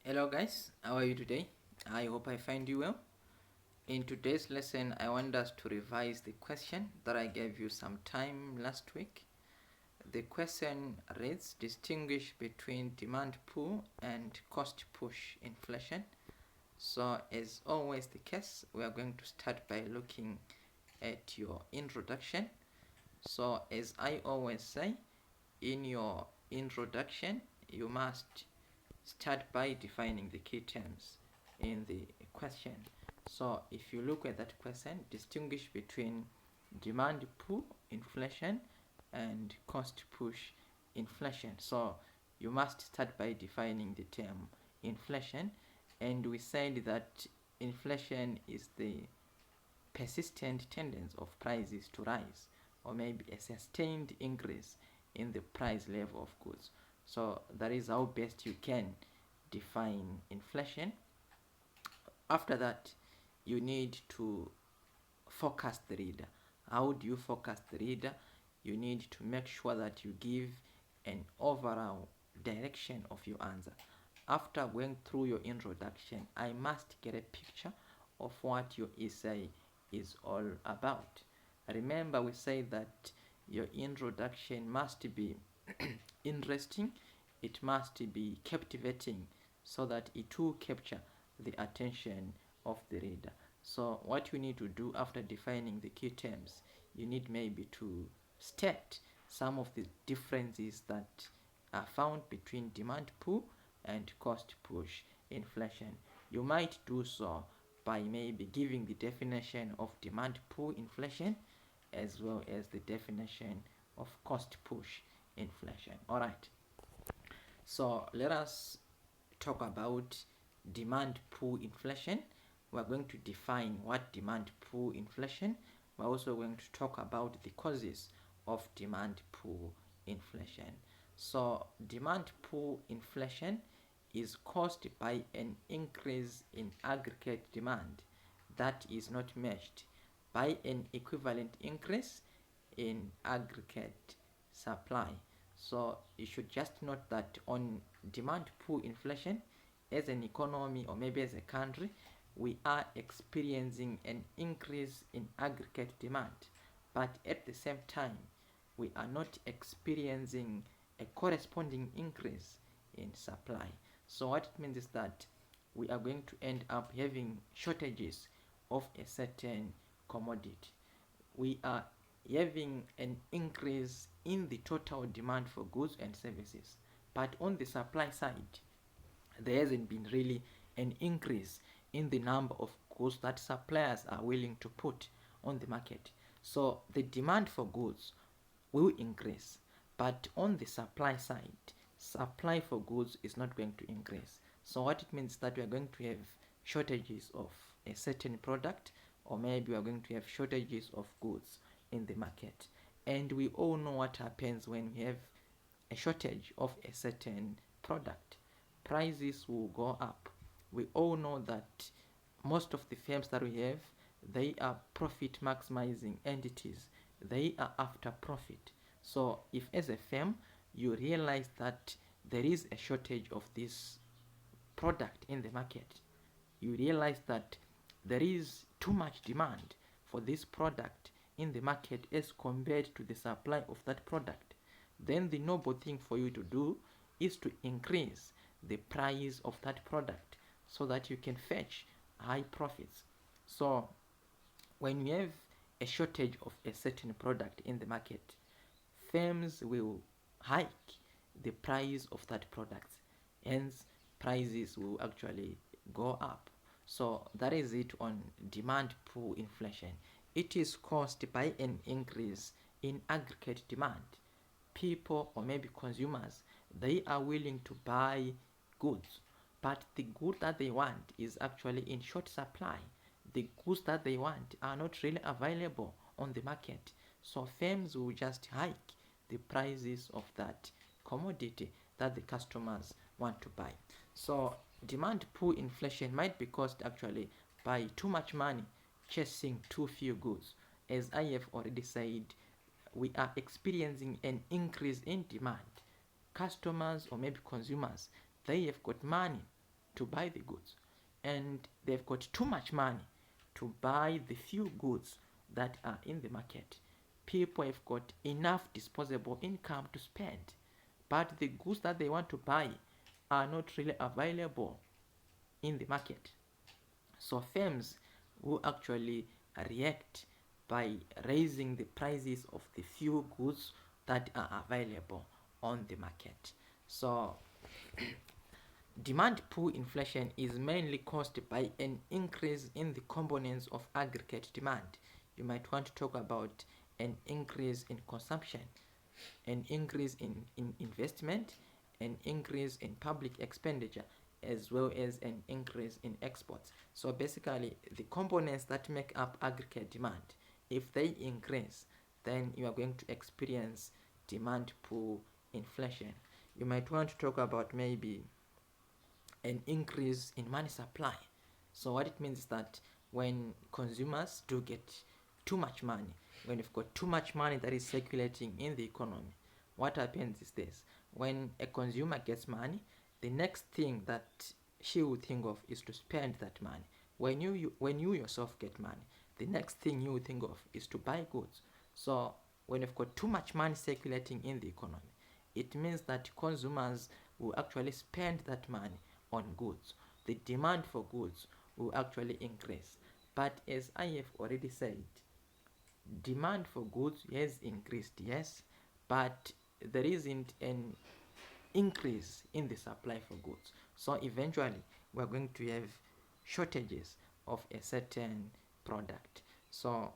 Hello guys, how are you today? I hope I find you well. In today's lesson, I want us to revise the question that I gave you some time last week. The question reads, distinguish between demand pull and cost push inflation. So as always the case, we are going to start by looking at your introduction. So as I always say, in your introduction, you must start by defining the key terms in the question. So if you look at that question, distinguish between demand pull inflation and cost push inflation. So you must start by defining the term inflation, and we said that inflation is the persistent tendency of prices to rise, or maybe a sustained increase in the price level of goods. So that is how best you can define inflation. After that, you need to focus the reader. How do you focus the reader? You need to make sure that you give an overall direction of your answer. After going through your introduction, I must get a picture of what your essay is all about. Remember, we say that your introduction must be interesting, it must be captivating, so that it will capture the attention of the reader. So what you need to do after defining the key terms, you need maybe to state some of the differences that are found between demand pull and cost push inflation. You might do so by maybe giving the definition of demand pull inflation as well as the definition of cost push inflation. All right. So let us talk about demand pull inflation. We're going to define what demand pull inflation. We're also going to talk about the causes of demand pull inflation. So demand pull inflation is caused by an increase in aggregate demand that is not matched by an equivalent increase in aggregate supply. So you should just note that on demand pull inflation, as an economy or maybe as a country, we are experiencing an increase in aggregate demand, but at the same time, we are not experiencing a corresponding increase in supply. So what it means is that we are going to end up having shortages of a certain commodity. We are having an increase in the total demand for goods and services, but on the supply side, there hasn't been really an increase in the number of goods that suppliers are willing to put on the market. So the demand for goods will increase, but on the supply side, supply for goods is not going to increase. So what it means is that we are going to have shortages of a certain product, or maybe we are going to have shortages of goods in the market. And we all know what happens when we have a shortage of a certain product. Prices will go up. We all know that most of the firms that we have, they are profit maximizing entities. They are after profit. So if as a firm you realize that there is a shortage of this product in the market, you realize that there is too much demand for this product in the market as compared to the supply of that product, then the noble thing for you to do is to increase the price of that product so that you can fetch high profits. So when you have a shortage of a certain product in the market, firms will hike the price of that product. Hence, prices will actually go up. So that is it on demand pull inflation. It is caused by an increase in aggregate demand. People or maybe consumers, they are willing to buy goods, but the good that they want is actually in short supply. The goods that they want are not really available on the market. So firms will just hike the prices of that commodity that the customers want to buy. So demand pull inflation might be caused actually by too much money chasing too few goods. As I have already said, we are experiencing an increase in demand. Customers or maybe consumers, they have got money, to buy the goods, and they've got too much money to buy the few goods that are in the market. People have got enough disposable income to spend, but the goods that they want to buy are not really available in the market. So firms will actually react by raising the prices of the few goods that are available on the market. So demand pull inflation is mainly caused by an increase in the components of aggregate demand. You might want to talk about an increase in consumption, an increase in investment, an increase in public expenditure, as well as an increase in exports. So basically, the components that make up aggregate demand, if they increase, then you are going to experience demand pull inflation. You might want to talk about maybe an increase in money supply. So what it means is that when consumers do get too much money, when you've got too much money that is circulating in the economy, what happens is this: when a consumer gets money, the next thing that she will think of is to spend that money. When you yourself get money, the next thing you will think of is to buy goods. So when you've got too much money circulating in the economy, it means that consumers will actually spend that money on goods. The demand for goods will actually increase. But as I have already said, demand for goods has increased, yes, but there isn't an increase in the supply for goods. So eventually, we're going to have shortages of a certain product. So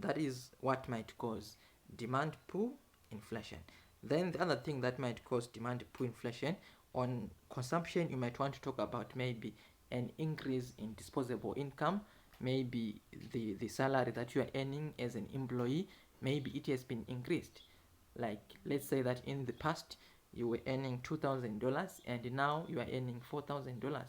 that is what might cause demand pull inflation. Then the other thing that might cause demand pull inflation on consumption, you might want to talk about maybe an increase in disposable income. Maybe the salary that you are earning as an employee, maybe it has been increased. Like, let's say that in the past you were earning $2,000 and now you are earning $4,000.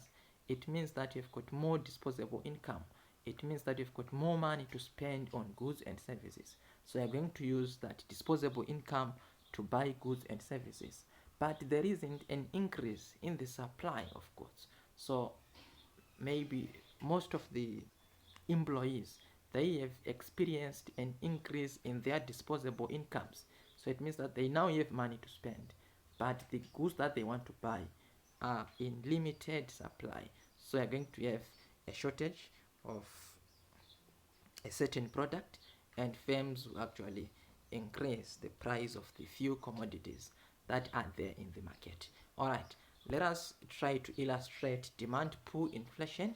It means that you've got more disposable income. It means that you've got more money to spend on goods and services. So you're going to use that disposable income to buy goods and services. But there isn't an increase in the supply of goods. So maybe most of the employees, they have experienced an increase in their disposable incomes. So it means that they now have money to spend, but the goods that they want to buy are in limited supply. So you're going to have a shortage of a certain product, and firms will actually increase the price of the few commodities that are there in the market. Alright, let us try to illustrate demand pull inflation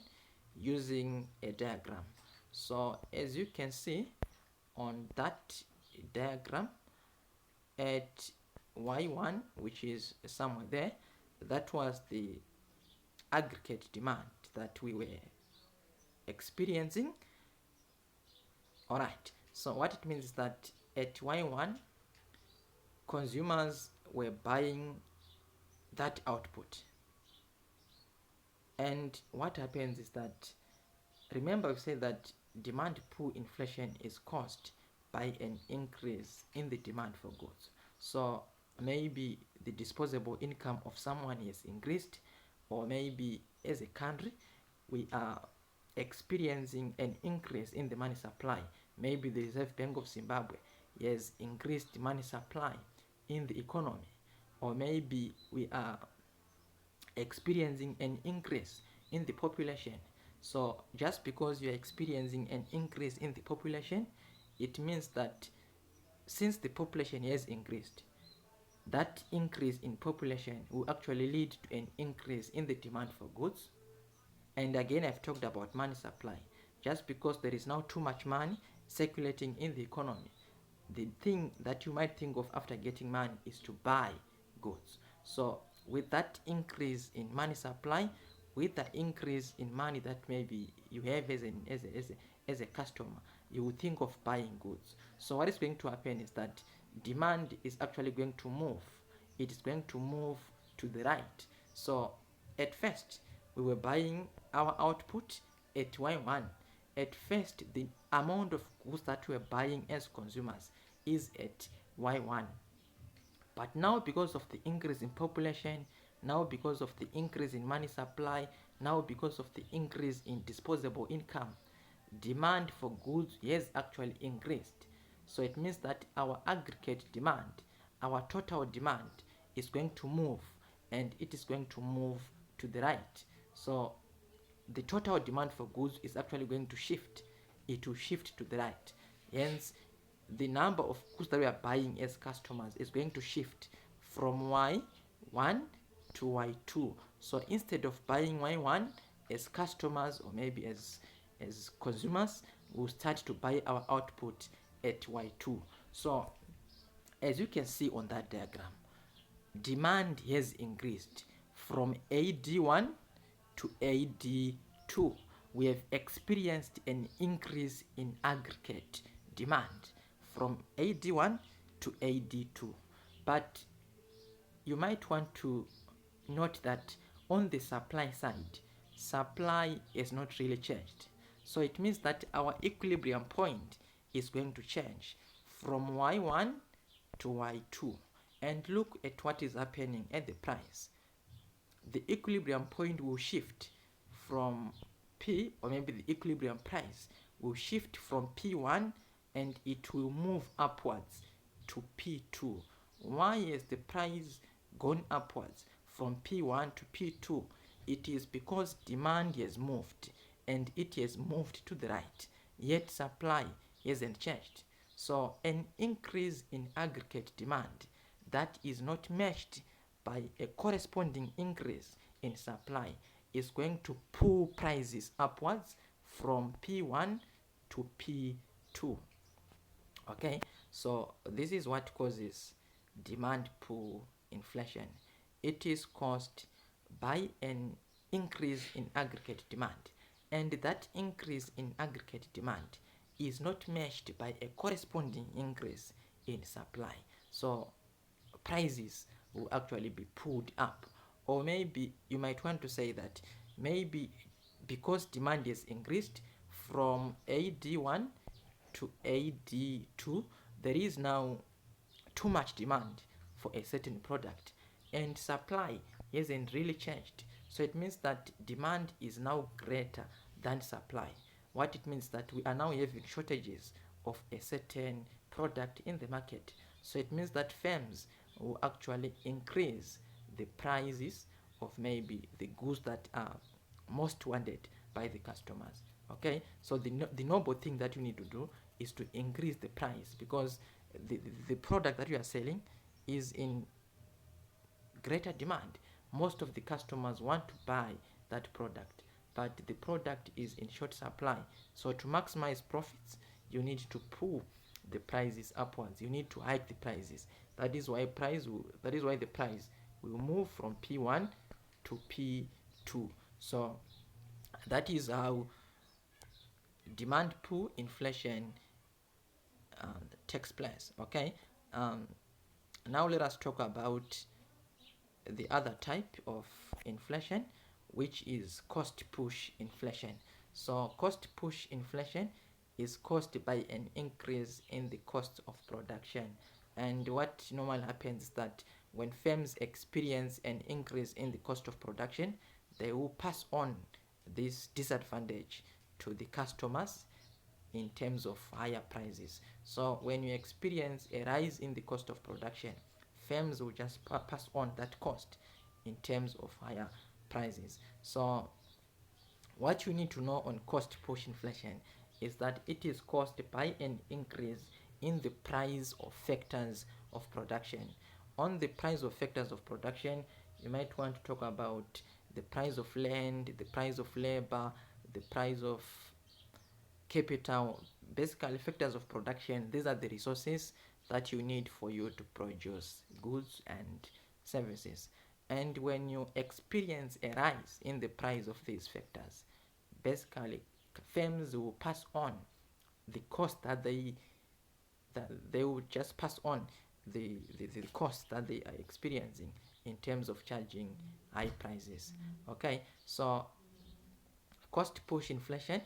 using a diagram. So as you can see on that diagram, at y1, which is somewhere there, that was the aggregate demand that we were experiencing. Alright, so what it means is that at y1, consumers were buying that output. And what happens is that, remember we said that demand pull inflation is caused by an increase in the demand for goods. So maybe the disposable income of someone is increased, or maybe as a country we are experiencing an increase in the money supply. Maybe the Reserve Bank of Zimbabwe has increased money supply in the economy, or maybe we are experiencing an increase in the population. So just because you are experiencing an increase in the population, it means that since the population has increased, that increase in population will actually lead to an increase in the demand for goods. And again, I've talked about money supply. Just because there is now too much money circulating in the economy, the thing that you might think of after getting money is to buy goods. So with that increase in money supply, with the increase in money that maybe you have as a customer, you will think of buying goods. So what is going to happen is that demand is actually going to move. It is going to move to the right. So at first, we were buying our output at Y1. At first, the amount of goods that we are buying as consumers is at Y1. But now, because of the increase in population, now because of the increase in money supply, now because of the increase in disposable income, demand for goods has actually increased. So it means that our aggregate demand, our total demand is going to move, and it is going to move to the right. So the total demand for goods is actually going to shift. It will shift to the right. Hence, the number of goods that we are buying as customers is going to shift from Y1 to Y2. So instead of buying Y1 as customers, or maybe as consumers, we'll start to buy our output at Y2. So as you can see on that diagram, demand has increased from AD1 to AD2. We have experienced an increase in aggregate demand from AD1 to AD2. But you might want to note that on the supply side, supply has not really changed. So it means that our equilibrium point is going to change from Y1 to Y2. And look at what is happening at the price. The equilibrium point will shift from P, or maybe the equilibrium price will shift from P1 and it will move upwards to P2. Why has the price gone upwards from P1 to P2? It is because demand has moved, and it has moved to the right, yet supply hasn't changed. So an increase in aggregate demand that is not matched by a corresponding increase in supply is going to pull prices upwards from P1 to P2. Okay, so this is what causes demand pull inflation. It is caused by an increase in aggregate demand, and that increase in aggregate demand is not matched by a corresponding increase in supply. So prices will actually be pulled up. Or maybe you might want to say that maybe because demand is increased from AD1 to AD2, there is now too much demand for a certain product, and supply hasn't really changed. So it means that demand is now greater than supply. What it means that we are now having shortages of a certain product in the market. So it means that firms will actually increase the prices of maybe the goods that are most wanted by the customers. Okay, so the noble thing that you need to do is to increase the price, because the product that you are selling is in greater demand. Most of the customers want to buy that product, but the product is in short supply. So to maximize profits, you need to pull the prices upwards. You need to hike the prices. That is why the price will move from P1 to P2. So that is how demand pull inflation takes place. Okay, now let us talk about the other type of inflation, which is cost push inflation. So cost push inflation is caused by an increase in the cost of production. And what normally happens is that when firms experience an increase in the cost of production, they will pass on this disadvantage to the customers in terms of higher prices. So when you experience a rise in the cost of production, firms will just pass on that cost in terms of higher prices. So what you need to know on cost push inflation is that it is caused by an increase in the price of factors of production. On the price of factors of production, you might want to talk about the price of land, the price of labor, the price of capital. Basically, factors of production, these are the resources that you need for you to produce goods and services. And when you experience a rise in the price of these factors, basically firms will pass on the cost that they will just pass on the cost that they are experiencing in terms of charging high prices. Okay, so cost push inflation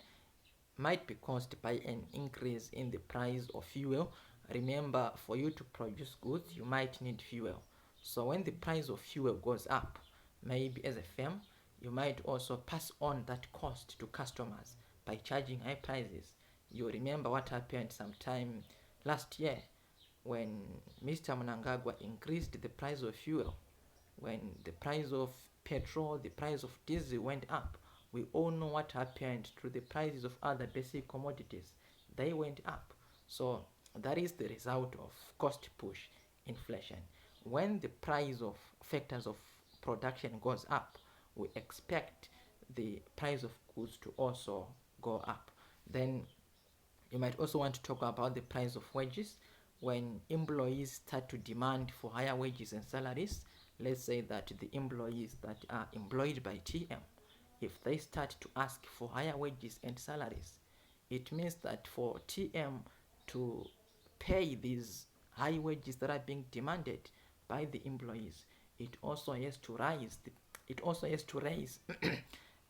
might be caused by an increase in the price of fuel. Remember, for you to produce goods, you might need fuel. So when the price of fuel goes up, maybe as a firm, you might also pass on that cost to customers by charging high prices. You remember what happened sometime last year when Mr. Mnangagwa increased the price of fuel, when the price of petrol, the price of diesel went up. We all know what happened to the prices of other basic commodities. They went up. So that is the result of cost push inflation. When the price of factors of production goes up, we expect the price of goods to also go up. Then you might also want to talk about the price of wages. When employees start to demand for higher wages and salaries, let's say that the employees that are employed by TM, if they start to ask for higher wages and salaries, it means that for TM to pay these high wages that are being demanded by the employees, it also has to raise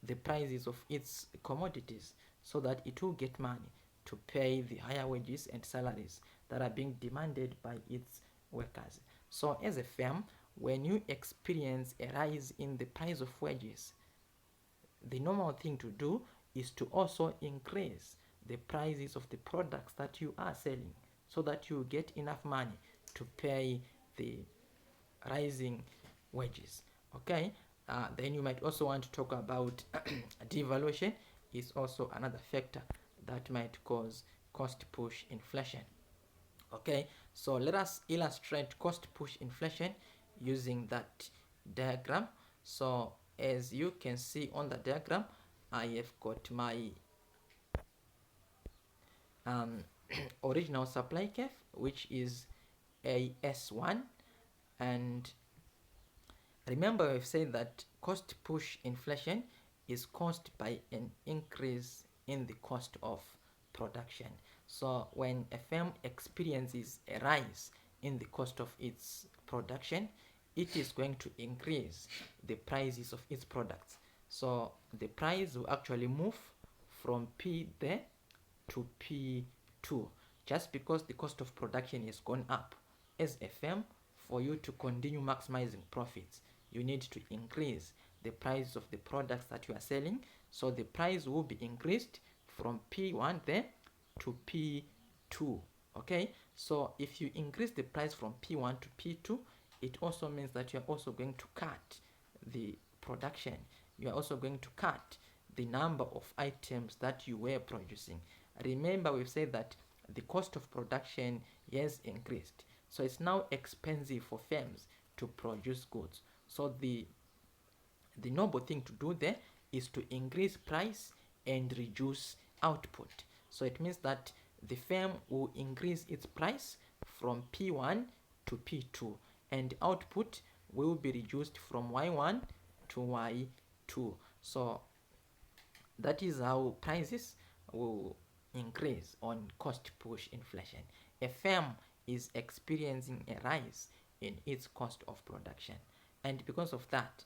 the prices of its commodities so that it will get money to pay the higher wages and salaries that are being demanded by its workers. So as a firm, when you experience a rise in the price of wages, the normal thing to do is to also increase the prices of the products that you are selling so that you get enough money to pay the rising wages. Okay, then you might also want to talk about devaluation is also another factor that might cause cost push inflation. Okay, so let us illustrate cost push inflation using that diagram. So as you can see on the diagram, I have got my original supply curve, which is AS1, and remember we've said that cost push inflation is caused by an increase in the cost of production. So when a firm experiences a rise in the cost of its production, it is going to increase the prices of its products. So the price will actually move from P there to P2 just because the cost of production has gone up. As a firm, for you to continue maximizing profits, you need to increase the price of the products that you are selling. So the price will be increased from P1 there to P2. Okay, so if you increase the price from P1 to P2, it also means that you are also going to cut the production. You are also going to cut the number of items that you were producing. Remember, we've said that the cost of production has increased. So it's now expensive for firms to produce goods. So the noble thing to do there is to increase price and reduce output. So it means that the firm will increase its price from P1 to P2 and output will be reduced from Y1 to Y2. So that is how prices will increase on cost push inflation. A firm is experiencing a rise in its cost of production, and because of that,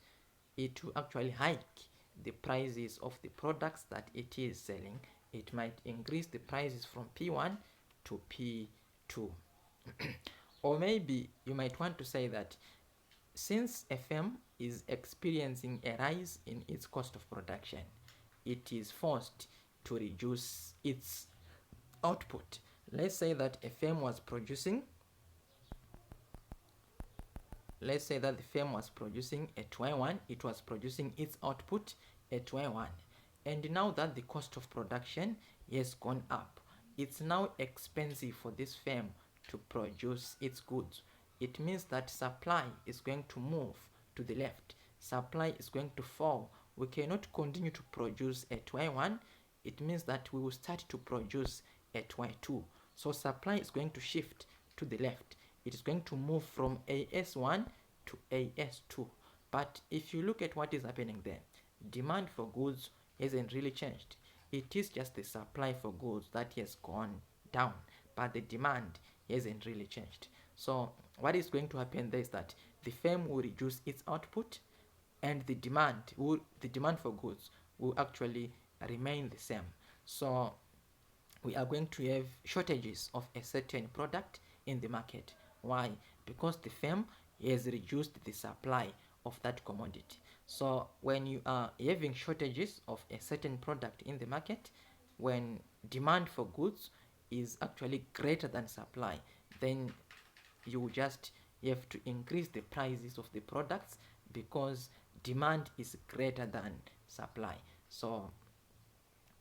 it will actually hike the prices of the products that it is selling. It might increase the prices from P1 to P2. Or maybe you might want to say that since a firm is experiencing a rise in its cost of production, it is forced to reduce its output. Let's say that a firm was producing, let's say that the firm was producing at Y1, it was producing its output at Y1. And now that the cost of production has gone up, it's now expensive for this firm to produce its goods. It means that supply is going to move to the left. Supply is going to fall. We cannot continue to produce at Y1. It means that we will start to produce at Y2. So supply is going to shift to the left. It is going to move from AS1 to AS2. But if you look at what is happening there, demand for goods hasn't really changed. It is just the supply for goods that has gone down, but the demand hasn't really changed. So what is going to happen there is that the firm will reduce its output and the demand for goods will actually remain the same. So we are going to have shortages of a certain product in the market. Why? Because the firm has reduced the supply of that commodity. So when you are having shortages of a certain product in the market, when demand for goods is actually greater than supply, then you just have to increase the prices of the products because demand is greater than supply. So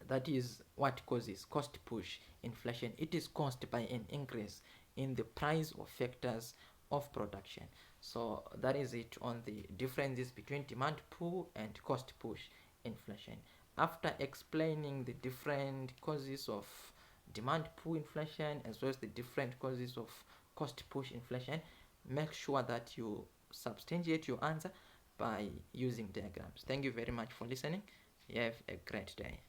that is what causes cost push inflation. It is caused by an increase in the price of factors of production. So that is it on the differences between demand pull and cost push inflation. After explaining the different causes of demand pull inflation as well as the different causes of cost push inflation, make sure that you substantiate your answer by using diagrams. Thank you very much for listening. You have a great day.